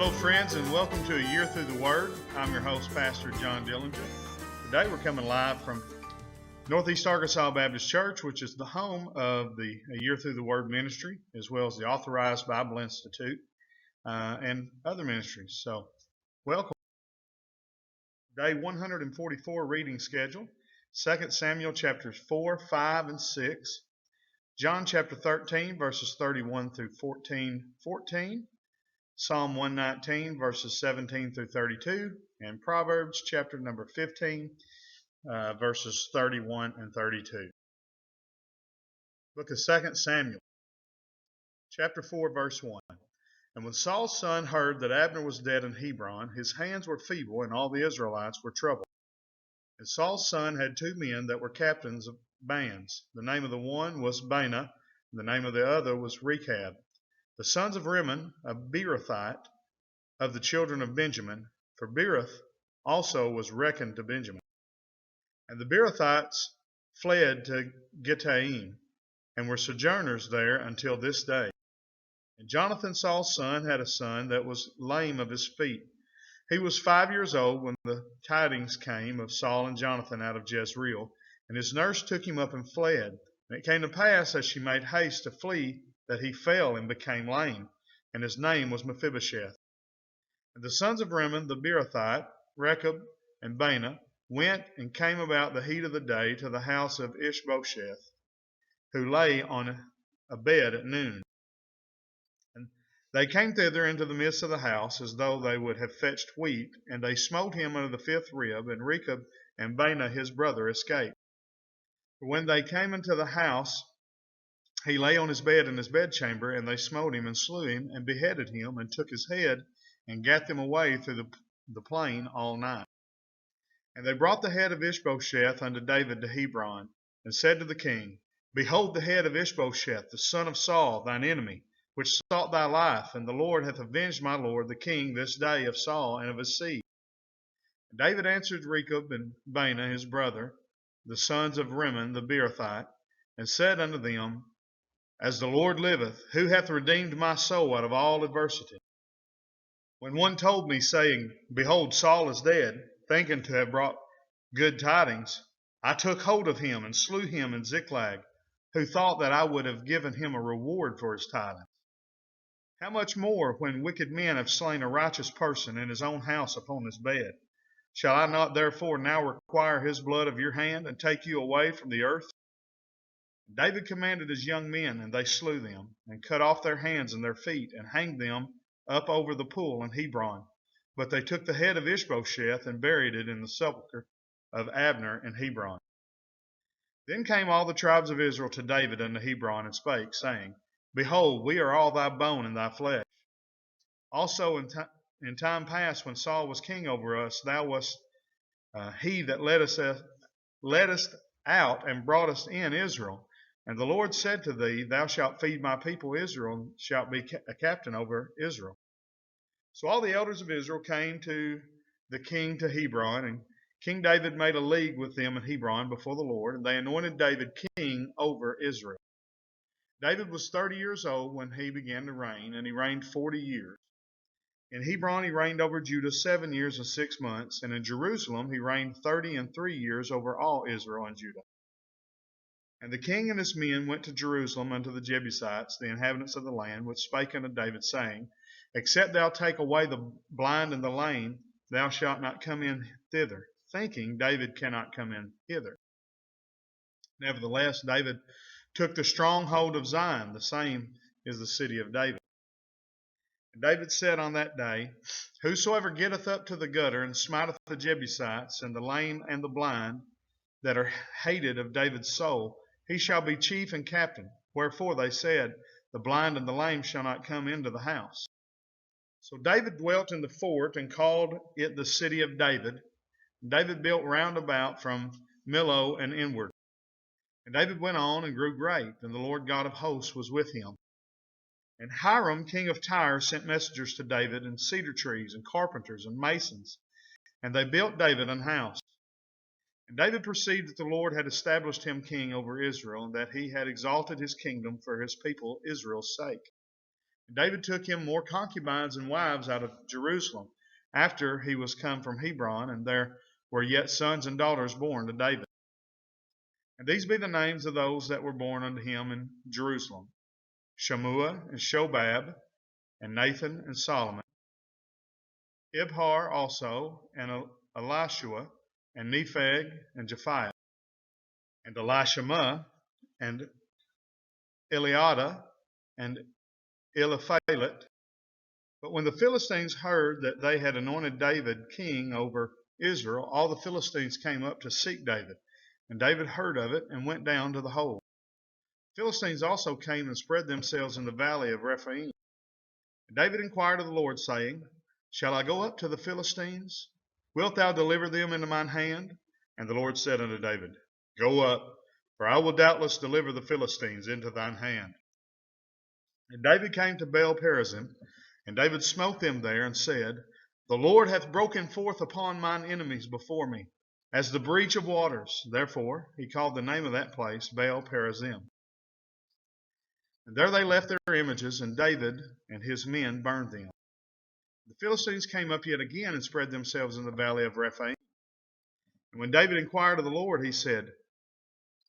Hello, friends, and welcome to A Year Through the Word. I'm your host, Pastor John Dillinger. Today we're coming live from Northeast Arkansas Baptist Church, which is the home of the A Year Through the Word ministry, as well as the Authorized Bible Institute and other ministries. So, welcome. Day 144 reading schedule, 2 Samuel chapters 4, 5, and 6, John chapter 13, verses 31 through 14, Psalm 119, verses 17 through 32, and Proverbs chapter number 15, verses 31 and 32. Book of 2 Samuel, chapter 4, verse 1. And when Saul's son heard that Abner was dead in Hebron, his hands were feeble, and all the Israelites were troubled. And Saul's son had two men that were captains of bands. The name of the one was Baanah, and the name of the other was Rechab. The sons of Rimmon, a Beerothite, of the children of Benjamin, for Beeroth also was reckoned to Benjamin. And the Beerothites fled to Gittaim, and were sojourners there until this day. And Jonathan, Saul's son, had a son that was lame of his feet. He was 5 years old when the tidings came of Saul and Jonathan out of Jezreel, and his nurse took him up and fled. And it came to pass, as she made haste to flee, that he fell and became lame, and his name was Mephibosheth. And the sons of Rimmon the Beerothite, Rechab and Baanah, went and came about the heat of the day to the house of Ishbosheth, who lay on a bed at noon. And they came thither into the midst of the house, as though they would have fetched wheat, and they smote him under the fifth rib, and Rechab and Baanah his brother escaped. For when they came into the house, he lay on his bed in his bedchamber, and they smote him and slew him, and beheaded him, and took his head, and gat them away through the plain all night. And they brought the head of Ishbosheth unto David to Hebron, and said to the king, Behold the head of Ishbosheth, the son of Saul, thine enemy, which sought thy life, and the Lord hath avenged my lord the king this day of Saul and of his seed. And David answered Rechab and Baanah his brother, the sons of Rimmon the Beerothite, and said unto them, As the Lord liveth, who hath redeemed my soul out of all adversity? When one told me, saying, Behold, Saul is dead, thinking to have brought good tidings, I took hold of him and slew him in Ziklag, who thought that I would have given him a reward for his tidings. How much more, when wicked men have slain a righteous person in his own house upon his bed? Shall I not therefore now require his blood of your hand, and take you away from the earth? David commanded his young men, and they slew them, and cut off their hands and their feet, and hanged them up over the pool in Hebron. But they took the head of Ishbosheth and buried it in the sepulchre of Abner in Hebron. Then came all the tribes of Israel to David unto Hebron, and spake, saying, Behold, we are all thy bone and thy flesh. Also in time past, when Saul was king over us, thou wast he that leddest out and brought us in Israel. And the Lord said to thee, Thou shalt feed my people Israel, and shalt be a captain over Israel. So all the elders of Israel came to the king to Hebron, and King David made a league with them in Hebron before the Lord, and they anointed David king over Israel. David was 30 years old when he began to reign, and he reigned 40 years. In Hebron he reigned over Judah 7 years and 6 months, and in Jerusalem he reigned 33 years over all Israel and Judah. And the king and his men went to Jerusalem unto the Jebusites, the inhabitants of the land, which spake unto David, saying, Except thou take away the blind and the lame, thou shalt not come in thither, thinking David cannot come in hither. Nevertheless, David took the stronghold of Zion, the same is the city of David. And David said on that day, Whosoever getteth up to the gutter, and smiteth the Jebusites, and the lame and the blind, that are hated of David's soul, he shall be chief and captain. Wherefore they said, The blind and the lame shall not come into the house. So David dwelt in the fort, and called it the city of David. David built round about from Millo and inward. And David went on and grew great, and the Lord God of hosts was with him. And Hiram, king of Tyre, sent messengers to David, and cedar trees, and carpenters, and masons. And they built David an house. And David perceived that the Lord had established him king over Israel, and that he had exalted his kingdom for his people Israel's sake. David took him more concubines and wives out of Jerusalem after he was come from Hebron, and there were yet sons and daughters born to David. And these be the names of those that were born unto him in Jerusalem: Shammua and Shobab, and Nathan and Solomon, Ibhar also, and Elishua, and Nepheg and Japhiah, and Elishama, and Eliada, and Eliphalet. But when the Philistines heard that they had anointed David king over Israel, all the Philistines came up to seek David. And David heard of it and went down to the hold. The Philistines also came and spread themselves in the valley of Rephaim. And David inquired of the Lord, saying, Shall I go up to the Philistines? Wilt thou deliver them into mine hand? And the Lord said unto David, Go up, for I will doubtless deliver the Philistines into thine hand. And David came to Baal-perazim, and David smote them there, and said, The Lord hath broken forth upon mine enemies before me, as the breach of waters. Therefore he called the name of that place Baal-perazim. And there they left their images, and David and his men burned them. The Philistines came up yet again and spread themselves in the valley of Rephaim. And when David inquired of the Lord, he said,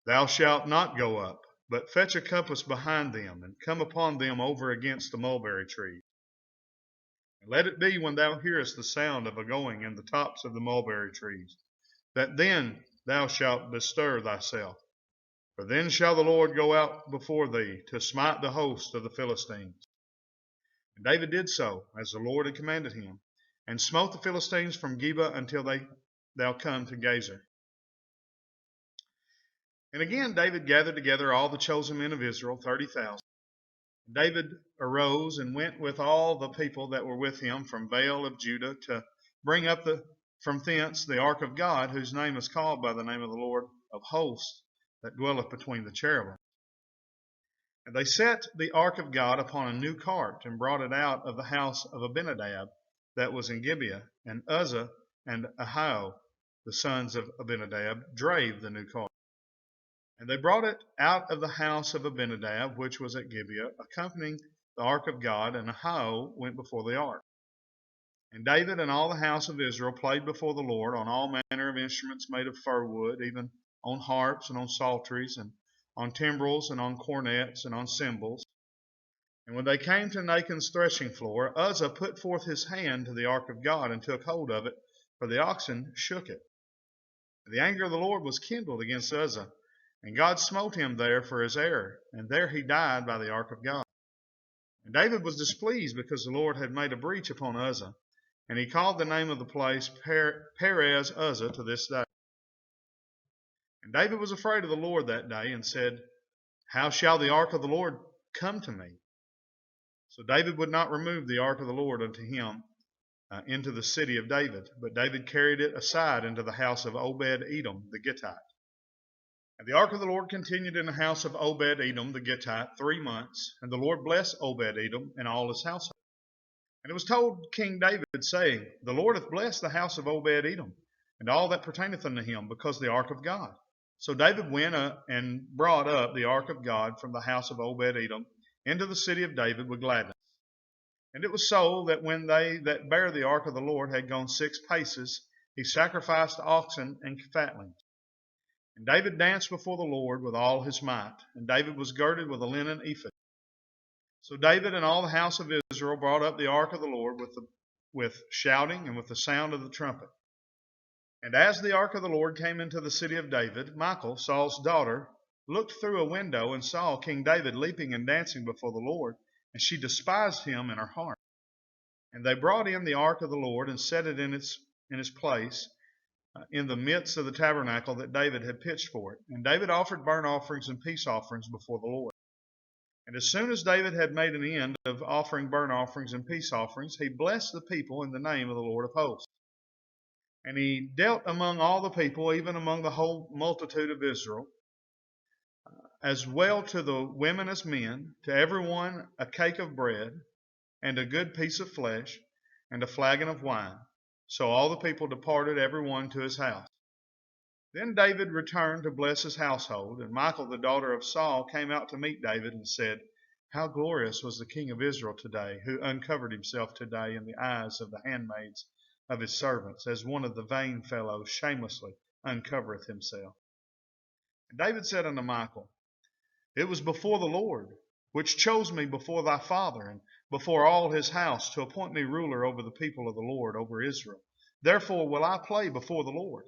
Thou shalt not go up, but fetch a compass behind them, and come upon them over against the mulberry trees. And let it be when thou hearest the sound of a going in the tops of the mulberry trees, that then thou shalt bestir thyself. For then shall the Lord go out before thee to smite the host of the Philistines. And David did so, as the Lord had commanded him, and smote the Philistines from Geba until thou come to Gazer. And again David gathered together all the chosen men of Israel, 30,000. David arose and went with all the people that were with him from Baal of Judah to bring up from thence the ark of God, whose name is called by the name of the Lord of hosts, that dwelleth between the cherubim. And they set the ark of God upon a new cart, and brought it out of the house of Abinadab that was in Gibeah. And Uzzah and Ahio, the sons of Abinadab, drave the new cart. And they brought it out of the house of Abinadab, which was at Gibeah, accompanying the ark of God, and Ahio went before the ark. And David and all the house of Israel played before the Lord on all manner of instruments made of fir wood, even on harps and on psalteries, and on timbrels and on cornets and on cymbals. And when they came to Nachon's threshing floor, Uzzah put forth his hand to the ark of God and took hold of it, for the oxen shook it. And the anger of the Lord was kindled against Uzzah, and God smote him there for his error, and there he died by the ark of God. And David was displeased because the Lord had made a breach upon Uzzah, and he called the name of the place Perez Uzzah to this day. And David was afraid of the Lord that day, and said, How shall the ark of the Lord come to me? So David would not remove the ark of the Lord unto him into the city of David, but David carried it aside into the house of Obed-Edom the Gittite. And the ark of the Lord continued in the house of Obed-Edom the Gittite 3 months, and the Lord blessed Obed-Edom and all his household. And it was told King David, saying, The Lord hath blessed the house of Obed-Edom, and all that pertaineth unto him, because the ark of God. So David went and brought up the ark of God from the house of Obed-Edom into the city of David with gladness. And it was so that when they that bare the ark of the Lord had gone 6 paces, he sacrificed oxen and fatlings. And David danced before the Lord with all his might, and David was girded with a linen ephod. So David and all the house of Israel brought up the ark of the Lord with shouting and with the sound of the trumpet. And as the ark of the Lord came into the city of David, Michal, Saul's daughter, looked through a window and saw King David leaping and dancing before the Lord, and she despised him in her heart. And they brought in the ark of the Lord and set it in its place in the midst of the tabernacle that David had pitched for it. And David offered burnt offerings and peace offerings before the Lord. And as soon as David had made an end of offering burnt offerings and peace offerings, he blessed the people in the name of the Lord of hosts. And he dealt among all the people, even among the whole multitude of Israel, as well to the women as men, to every one a cake of bread, and a good piece of flesh, and a flagon of wine. So all the people departed, every one to his house. Then David returned to bless his household, and Michal, the daughter of Saul, came out to meet David and said, How glorious was the King of Israel today, who uncovered himself today in the eyes of the handmaids of his servants, as one of the vain fellows shamelessly uncovereth himself. And David said unto Michal, It was before the Lord, which chose me before thy father, and before all his house, to appoint me ruler over the people of the Lord, over Israel. Therefore will I play before the Lord.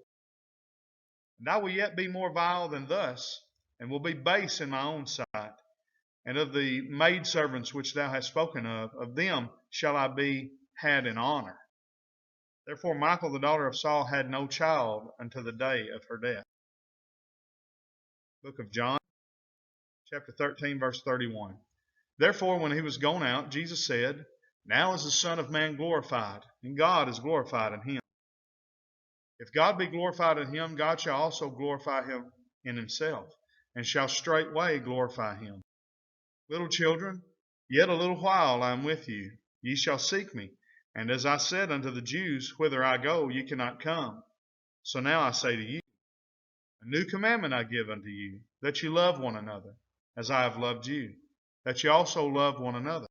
And I will yet be more vile than thus, and will be base in my own sight. And of the maidservants which thou hast spoken of them shall I be had in honor. Therefore Michal the daughter of Saul had no child unto the day of her death. Book of John, chapter 13, verse 31. Therefore when he was gone out, Jesus said, Now is the Son of Man glorified, and God is glorified in him. If God be glorified in him, God shall also glorify him in himself, and shall straightway glorify him. Little children, yet a little while I am with you. Ye shall seek me. And as I said unto the Jews, Whither I go, ye cannot come. So now I say to you, A new commandment I give unto you, that ye love one another, as I have loved you, that ye also love one another.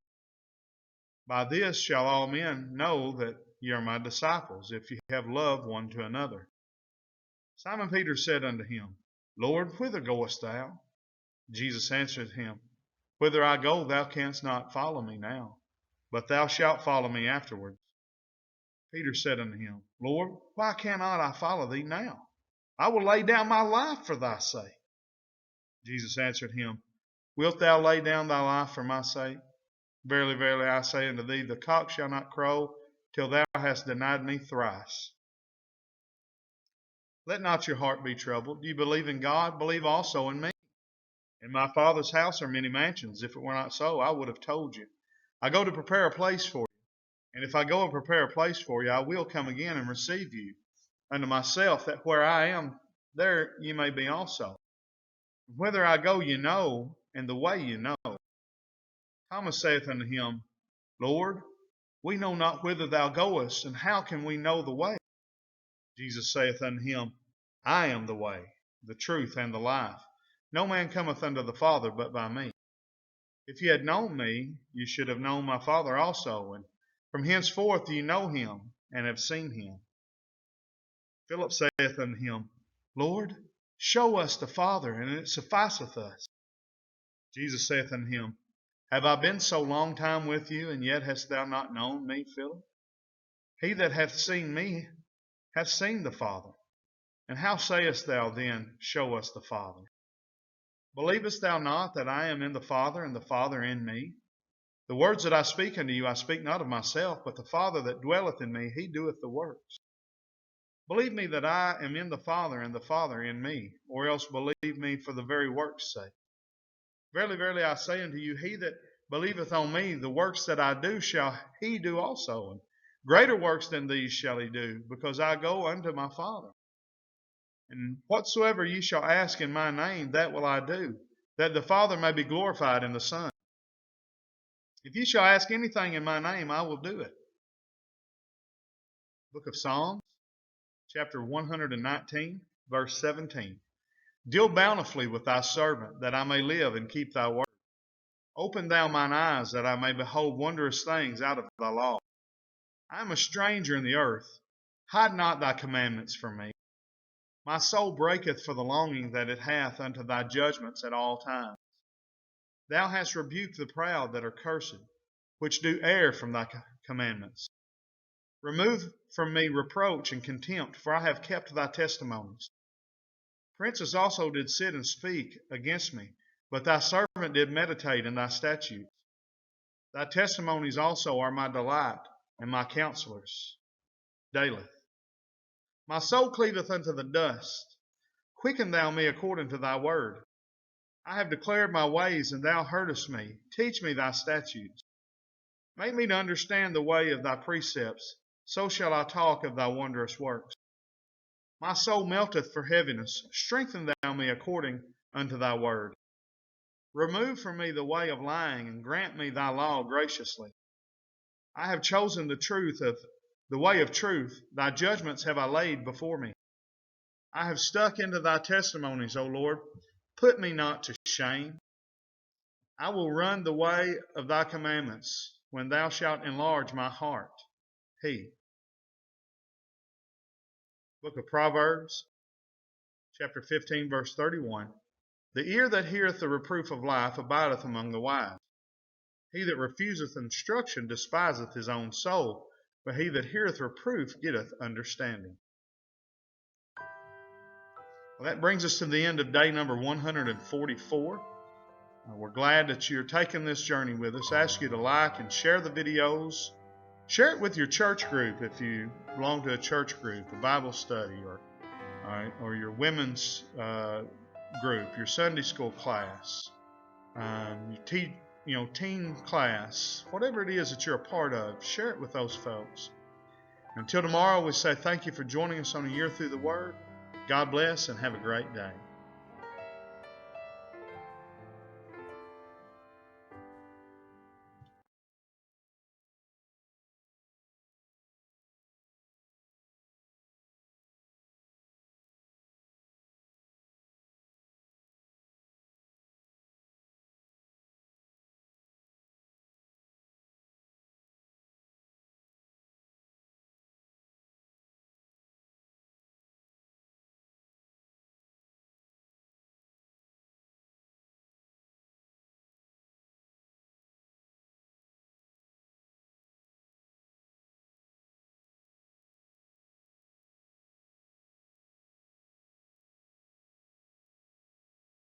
By this shall all men know that ye are my disciples, if ye have love one to another. Simon Peter said unto him, Lord, whither goest thou? Jesus answered him, Whither I go, thou canst not follow me now, but thou shalt follow me afterwards. Peter said unto him, Lord, why cannot I follow thee now? I will lay down my life for thy sake. Jesus answered him, Wilt thou lay down thy life for my sake? Verily, verily, I say unto thee, the cock shall not crow till thou hast denied me thrice. Let not your heart be troubled. You believe in God, believe also in me. In my Father's house are many mansions. If it were not so, I would have told you. I go to prepare a place for you. And if I go and prepare a place for you, I will come again and receive you unto myself, that where I am, there you may be also. Whither I go you know, and the way you know. Thomas saith unto him, Lord, we know not whither thou goest, and how can we know the way? Jesus saith unto him, I am the way, the truth, and the life. No man cometh unto the Father but by me. If ye had known me, you should have known my Father also, and from henceforth ye know him, and have seen him. Philip saith unto him, Lord, show us the Father, and it sufficeth us. Jesus saith unto him, Have I been so long time with you, and yet hast thou not known me, Philip? He that hath seen me hath seen the Father. And how sayest thou then, Show us the Father? Believest thou not that I am in the Father, and the Father in me? The words that I speak unto you, I speak not of myself, but the Father that dwelleth in me, he doeth the works. Believe me that I am in the Father, and the Father in me, or else believe me for the very works' sake. Verily, verily, I say unto you, he that believeth on me, the works that I do shall he do also, and greater works than these shall he do, because I go unto my Father. And whatsoever ye shall ask in my name, that will I do, that the Father may be glorified in the Son. If ye shall ask anything in my name, I will do it. Book of Psalms, chapter 119, verse 17. Deal bountifully with thy servant, that I may live and keep thy word. Open thou mine eyes, that I may behold wondrous things out of thy law. I am a stranger in the earth. Hide not thy commandments from me. My soul breaketh for the longing that it hath unto thy judgments at all times. Thou hast rebuked the proud that are cursed, which do err from thy commandments. Remove from me reproach and contempt, for I have kept thy testimonies. Princes also did sit and speak against me, but thy servant did meditate in thy statutes. Thy testimonies also are my delight, and my counselors daily. My soul cleaveth unto the dust. Quicken thou me according to thy word. I have declared my ways, and thou heardest me. Teach me thy statutes. Make me to understand the way of thy precepts, so shall I talk of thy wondrous works. My soul melteth for heaviness. Strengthen thou me according unto thy word. Remove from me the way of lying, and grant me thy law graciously. I have chosen the way of truth. Thy judgments have I laid before me. I have stuck into thy testimonies, O Lord. Put me not to shame. I will run the way of thy commandments when thou shalt enlarge my heart. He. Book of Proverbs, chapter 15, verse 31. The ear that heareth the reproof of life abideth among the wise. He that refuseth instruction despiseth his own soul, but he that heareth reproof getteth understanding. Well, that brings us to the end of day number 144. We're glad that you're taking this journey with us. I ask you to like and share the videos. Share it with your church group if you belong to a church group, a Bible study, or your women's group, your Sunday school class, your teen class, whatever it is that you're a part of. Share it with those folks. Until tomorrow, we say thank you for joining us on A Year Through the Word. God bless and have a great day.